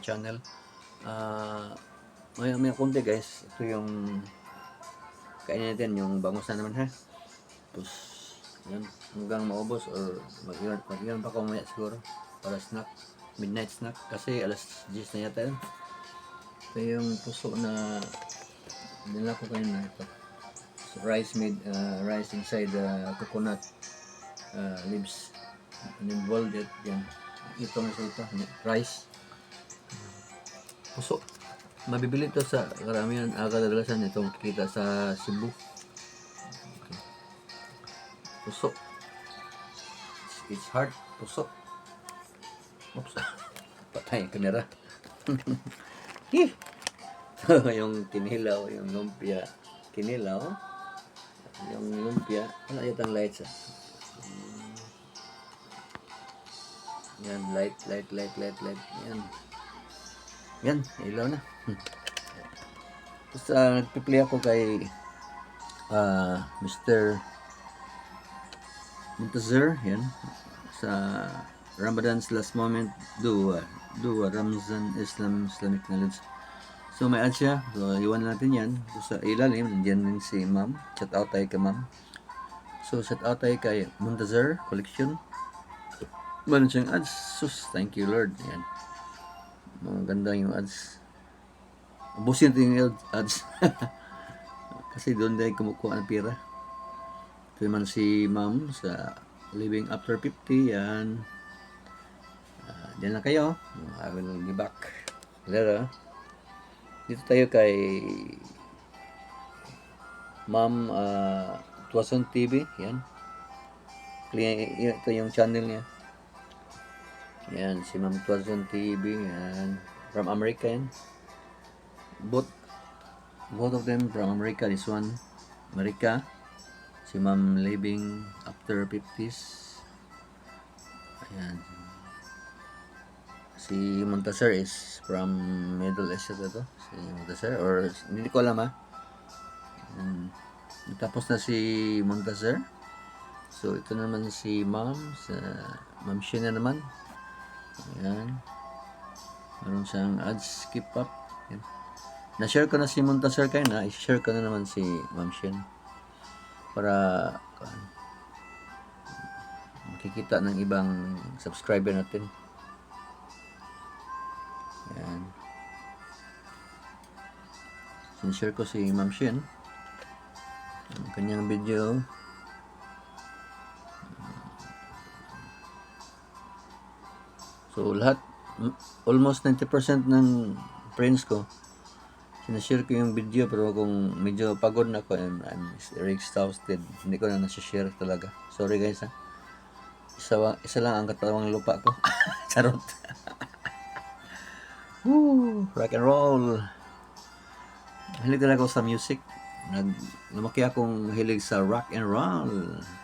my channel. May konti guys. Ito yung kainin natin, yung bangus na naman ha. Tapos, yun, hanggang maubos or mag-iwan pa ako mamaya siguro para snack, midnight snack kasi alas 10 na yata yun. Ito yung puso na nila ko kanina ito. So, rice inside coconut leaves and then boiled it. Yan. Ito na sa ito, rice. Puso. Mabibili ito sa karamihan, kadalasan ito makikita sa Cebu. Okay. Puso. It's hard. Puso. Oops. Patay yung kamera. Yung kinilaw, yung lumpia. Kinilaw. Yung lumpia. Wala yatang lights ah. Yan, light. Yan. Yan, ilaw na. Tapos nagpiplay ako kay Mr. Muntazir. Yan. Sa Ramadan's last moment, do Ramzan Islamic knowledge. So may ad siya. So iwan natin yan. So, sa ilalim, nandiyan din si ma'am. Shout out tayo kay ma'am. So shout out tayo kay Muntazir Collection. Meron siyang ads. Sus, thank you Lord. Yan. Maganda yung ads. Ubusin natin yung ads. Kasi doon tayo kumukuha ng pira. Ito naman si ma'am sa Living After 50. Yan. Diyan lang kayo. I will be back later. Dito tayo kay Ma'am Tuason TV. Yan. Ito yung channel niya. Yan, si Ma'am Tuason TV. Yan. From America yan. Both of them from America. This one, America. Si Ma'am Living After 50s. Ayan. Si Muntazir is from Middle East ito. Si Muntazir, or hindi ko alam ha. Tapos na si Muntazir. So ito naman si Ma'am. Sa Ma'am Shina naman. Ayan. Meron siyang ads skip up. Ayan. Na-share ko na si Muntazir kayo na. I-share ko na naman si Ma'am Shin. Para makikita ng ibang subscriber natin. Ayan. Sinishare ko si Ma'am Shin ang kanyang video. So lahat, almost 90% ng friends ko sinashare ko yung video, pero kung medyo pagod na ako, I'm exhausted, hindi ko na nasa-share talaga. Sorry guys ha. Isa lang ang katawang lupa ko. Charot. Woo, rock and roll. Mahilig talaga ako sa music. Lumaki akong mahilig sa rock and roll.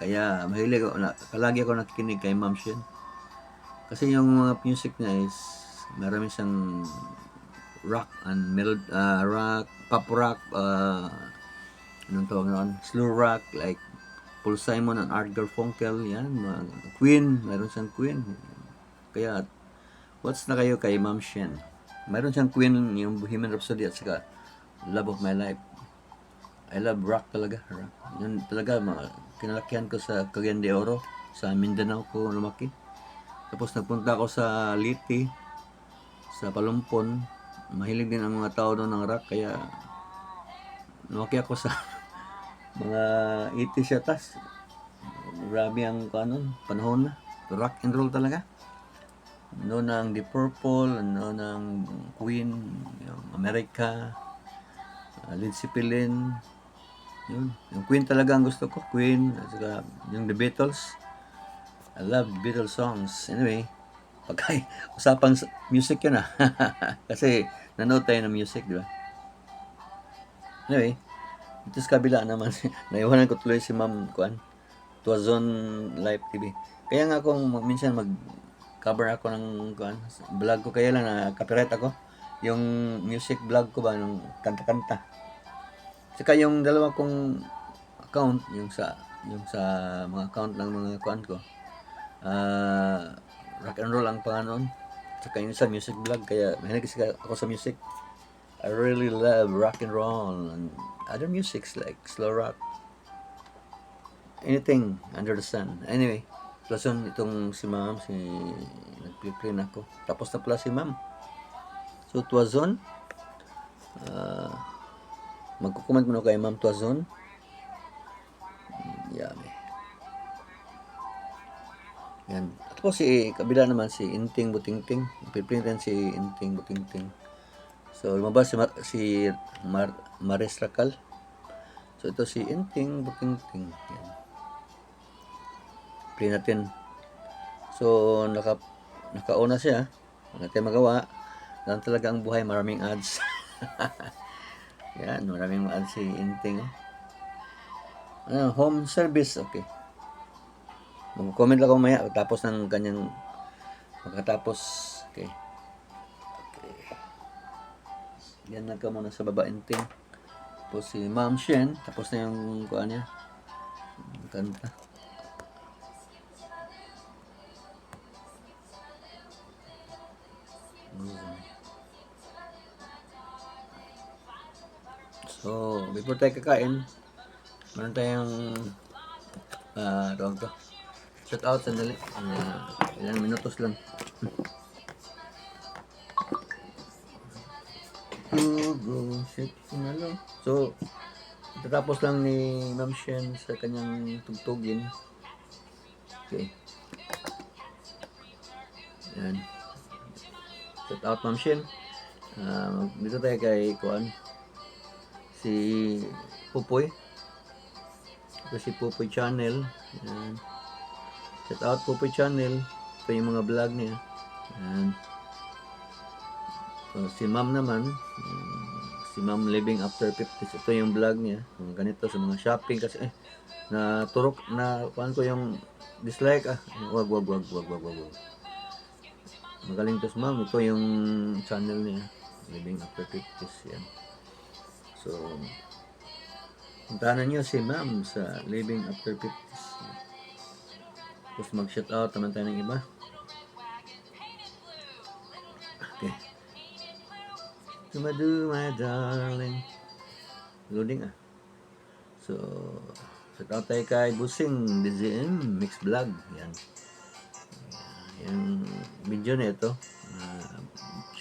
Kaya mahilig ako, palagi ako nakikinig kay Ma'am Shin. Kasi yung mga music niya is marami siyang rock and rock, pop rock, anong tawag noon? Slow rock, like Paul Simon and Art Garfunkel, yan, Queen, mayroon siyang Queen. Kaya, what's na kayo kay Ma'am Shin? Mayroon siyang Queen, yung Bohemian Rhapsody at saka Love of My Life. I love rock talaga. Rock. Yun talaga, kinalakihan ko sa Cagayan de Oro, sa Mindanao ko lumaki. Tapos nagpunta ako sa Liti, sa Palumpon. Mahilig din ang mga tao doon ng rock, kaya lumaki ako sa mga 80s yatas. Grabe ang panahon na. Rock and roll talaga. Noon ang The Purple, noon ang Queen, yung America, Led Zeppelin. Yun. Yung Queen talaga ang gusto ko. Queen, at saka yung The Beatles. I love Beatles songs. Anyway, pagka usapang music yun ah. Kasi nanood tayo ng music, di ba? Anyway, ito sa kabila naman, naiwanan ko tuloy si Ma'am Tuazon Live TV. Kaya nga kung minsan mag-cover ako ng vlog ko, kaya lang na copyright ako. Yung music vlog ko ba, ng kanta-kanta. Saka yung dalawa kong account, yung sa mga account ng mga ko, rock and roll ang pangalan. Saka yun sa music vlog, kaya mahilig kasi ako sa music. I really love rock and roll and other musics like slow rock, anything under the sun. Anyway, plus yun, itong si ma'am, nag-play na ako. Tapos na pala si ma'am. So, Tuazon, magkukomment mo kay ma'am Tuazon. Yummy. Yan. Tapos si kabila naman si Inting Butingting. Pipilitan si Inting Butingting. So, lumabas si Maris Racal. So, ito si Inting Butingting. Yan. Play natin. So, nakauna siya. Wala tayong magawa. Ganun talaga ang buhay. Maraming ads. Yan. Maraming ads si Inting. Home service. Okay. Mag-comment lang ako maya. Tapos ng kanyang makatapos. Okay. Yan na ka muna sa baba, Inting. Tapos si Ma'am Shen. Tapos na yung kuha niya. Kanta. So, before tayo kakain, meron tayong tawag to. Shout out sandali. Ilang minutos lang. Shit, sinalo. So, tatapos lang ni Ma'am Shen sa kanyang tugtugin. Okay. Yan. Shout out Ma'am Shen. Dito tayo kay Kuan. Si Pupoy. Ito si Pupoy Channel. Yan. Shout out Pupoy Channel. Ito yung mga vlog niya. Yan. So, si Ma'am naman, si Ma'am Living After 50s, ito yung vlog niya. Ganito sa mga shopping kasi na turok na kuan ko yung dislike wag. Magaling to si Ma'am. Ito yung channel niya, Living After 50s yan. So, puntahan niyo si Ma'am sa Living After 50s. Tapos mag-shout out naman tayo ng iba. Okay. Tumadu, my darling. Loading So, shout out tayo kay Busing DZM Mix Vlog. Yan. Yung video na ito.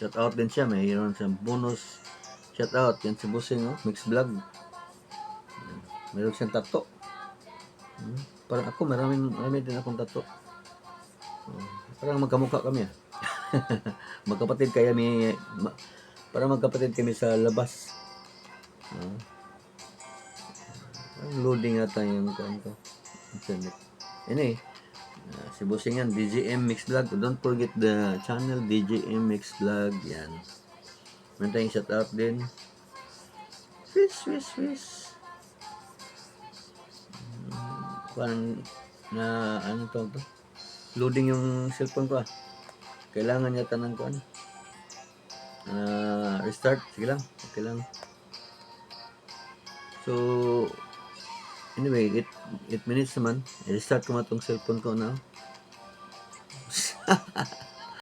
Shout out din siya. Mayroon siyang bonus shout out. Yan si Busing Mix Vlog. Mayroon siyang tato. Parang ako, marami din akong tato. Parang magkamukha kami magkapatid parang magkapatid kami sa labas. Loading ata yung kanto. Anyway, si Bossing yan, DJM Mix Vlog. Don't forget the channel, DJM Mix Vlog. Yan. Meron tayong shout out din. Swiss. Parang na ano to? Loading yung cellphone ko Kailangan yata ng kuan. Restart. Sige lang. Okay lang. So, anyway, 8 minutes naman. I-restart ko matong cellphone ko now.